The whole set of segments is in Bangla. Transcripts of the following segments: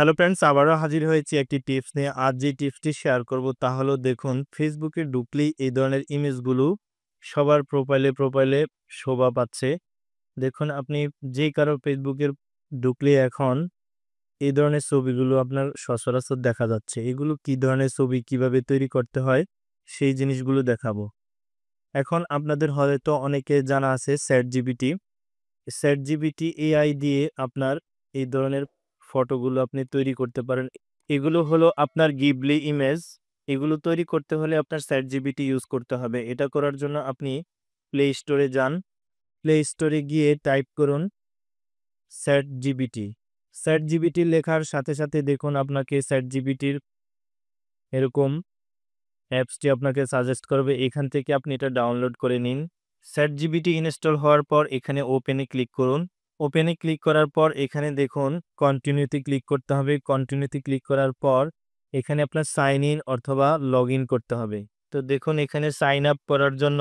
হ্যালো ফ্রেন্ডস, আবারও হাজির হয়েছি একটি টিপস নিয়ে। আজ যে টিপসটি শেয়ার করব তা হলো, দেখুন ফেসবুকে ঢুকলেই এই ধরনের ইমেজগুলো সবার প্রোফাইলে শোভা পাচ্ছে। দেখুন আপনি যেই কারো ফেসবুকের ঢুকলেই এখন এই ধরনের ছবিগুলো আপনার সচরাচর দেখা যাচ্ছে। এগুলো কি ধরনের ছবি, কিভাবে তৈরি করতে হয় সেই জিনিসগুলো দেখাবো। এখন আপনাদের হয়তো অনেকে জানা আছে চ্যাট জিপিটি এআই দিয়ে আপনার এই ধরনের ফটোগুলো আপনি তৈরি করতে পারেন। এগুলো হলো আপনার গিবলি ইমেজ। এগুলো তৈরি করতে হলে আপনার চ্যাট জিপিটি ইউজ করতে হবে। এটা করার জন্য আপনি প্লে স্টোরে যান। প্লে স্টোরে গিয়ে টাইপ করুন চ্যাট জিপিটি। চ্যাট জিপিটি লেখার সাথে সাথে দেখুন আপনাকে চ্যাট জিপিটির এরকম অ্যাপসটি আপনাকে সাজেস্ট করবে। এখান থেকে আপনি এটা ডাউনলোড করে নিন। চ্যাটজিপিটি ইনস্টল হওয়ার পর এখানে ওপেনে ক্লিক করুন। ওপেনে ক্লিক করার পর এখানে দেখুন কন্টিনিউতে ক্লিক করতে হবে। কন্টিনিউতে ক্লিক করার পর এখানে আপনার সাইন ইন অথবা লগ ইন করতে হবে। তো দেখুন এখানে সাইন আপ করার জন্য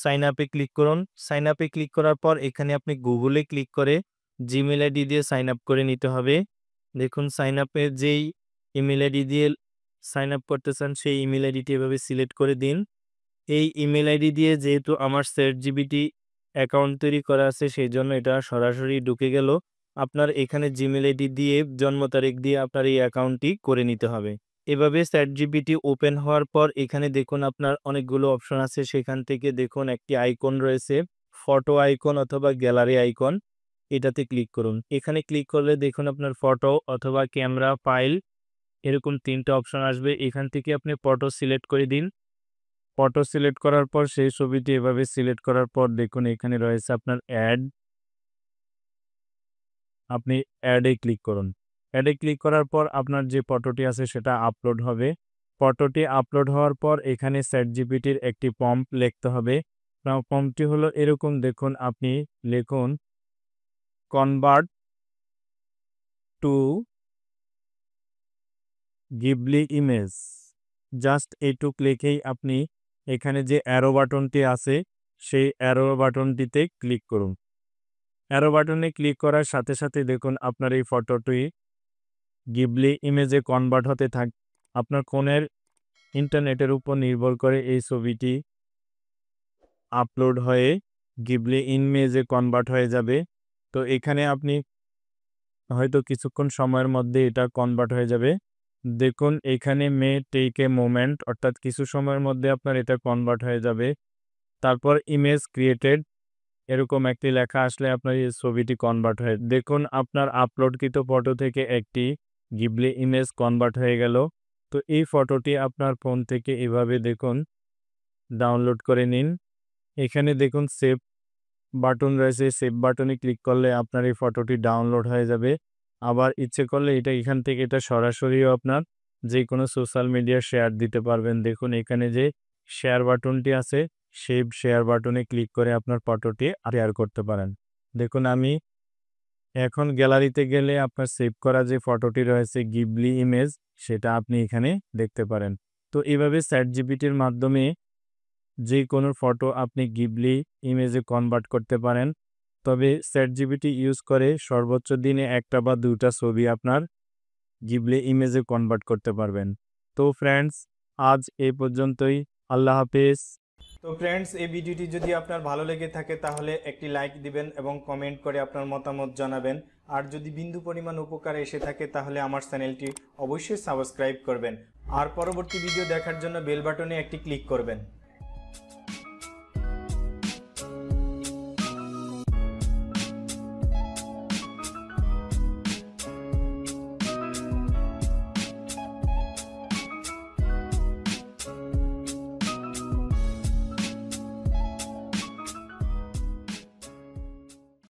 সাইন আপে ক্লিক করুন। সাইন আপে ক্লিক করার পর এখানে আপনি গুগলে ক্লিক করে জিমেল আইডি দিয়ে সাইন আপ করে নিতে হবে। দেখুন সাইন আপে যেই ইমেল আইডি দিয়ে সাইন আপ করতে চান সেই ইমেল আইডিটি এভাবে সিলেক্ট করে দিন। এই ইমেল আইডি দিয়ে যেহেতু আমার চ্যাটজিপিটি অ্যাকাউন্ট তৈরি করা আছে সেই জন্য এটা সরাসরি ঢুকে গেল। আপনার এখানে জিমেল আইডি দিয়ে জন্ম তারিখ দিয়ে আপনার এই অ্যাকাউন্টটি করে নিতে হবে। এভাবে চ্যাটজিপিটি ওপেন হওয়ার পর এখানে দেখুন আপনার অনেকগুলো অপশন আছে। সেখান থেকে দেখুন একটি আইকন রয়েছে, ফটো আইকন অথবা গ্যালারি আইকন। এটাতে ক্লিক করুন। এখানে ক্লিক করলে দেখুন আপনার ফটো অথবা ক্যামেরা ফাইল এরকম ৩টা অপশন আসবে। এখান থেকে আপনি ফটো সিলেক্ট করে দিন। ফটো সিলেক্ট করার পর সেই ছবিটি এভাবে সিলেক্ট করার পর দেখুন এখানে রয়েছে আপনার অ্যাড। আপনি অ্যাডে ক্লিক করুন। অ্যাডে ক্লিক করার পর আপনার যে ফটোটি আছে সেটা আপলোড হবে। ফটোটি আপলোড হওয়ার পর এখানে চ্যাটজিপিটির একটি প্রম্পট লিখতে হবে। প্রম্পটটি হলো এরকম, দেখুন আপনি লিখুন convert to Ghibli image. Just এইটুক লিখেই আপনি এখানে যে অ্যারো বাটনটি আছে সেই অ্যারো বাটনটিতে ক্লিক করুন। অ্যারো বাটনে ক্লিক করার সাথে সাথে দেখুন আপনার এই ফটোটি গিবলি ইমেজে কনভার্ট হতে আপনার ফোনের ইন্টারনেটের উপর নির্ভর করে এই ছবিটি আপলোড হয়ে গিবলি ইমেজে কনভার্ট হয়ে যাবে। তো এখানে আপনি হয়তো কিছুক্ষণ সময়ের মধ্যে এটা কনভার্ট হয়ে যাবে। দেখুন এখানে মে টেক এ মোমেন্ট, অর্থাৎ কিছু সময়ের মধ্যে আপনার এটা কনভার্ট হয়ে যাবে। তারপর ইমেজ ক্রিয়েটেড এরকম একটি লেখা আসলে আপনার এই ছবিটি কনভার্ট হয়ে, দেখুন আপনার আপলোডকৃত ফটো থেকে একটি গিবলি ইমেজ কনভার্ট হয়ে গেল। তো এই ফটোটি আপনার ফোন থেকে এভাবে দেখুন ডাউনলোড করে নিন। এখানে দেখুন সেভ বাটন রয়েছে, সেভ বাটনে ক্লিক করলে আপনার এই ফটোটি ডাউনলোড হয়ে যাবে। আবার ইচ্ছে করলে এখান থেকে এটা সরাসরিও আপনার যে কোনো সোশ্যাল মিডিয়া শেয়ার দিতে পারবেন। দেখুন এখানে যে শেয়ার বাটনটি আছে সেই শেয়ার বাটনে ক্লিক করে আপনার ফটোটি শেয়ার করতে পারেন। দেখুন আমি এখন গ্যালারিতে গেলে আপনার সেভ করা যে ফটোটি রয়েছে গিবলি ইমেজ সেটা আপনি এখানে দেখতে পারেন। তো এভাবে চ্যাটজিপিটির মাধ্যমে যে কোনো ফটো আপনি গিবলি ইমেজে কনভার্ট করতে পারেন। তবে চ্যাটজিপিটি ইউজ করে সর্বোচ্চ দিনে ১টা বা ২টা ছবি আপনার গিবলি ইমেজে কনভার্ট করতে পারবেন। তো ফ্রেন্ডস, আজ এই পর্যন্তই। আল্লাহ হাফেজ। তো ফ্রেন্ডস, এই ভিডিওটি যদি আপনার ভালো লেগে থাকে তাহলে একটি লাইক দিবেন এবং কমেন্ট করে আপনার মতামত জানাবেন। আর যদি বিন্দু পরিমাণ উপকার এসে থাকে তাহলে আমার চ্যানেলটি অবশ্যই সাবস্ক্রাইব করবেন। আর পরবর্তী ভিডিও দেখার জন্য বেল বাটনে একটি ক্লিক করবেন।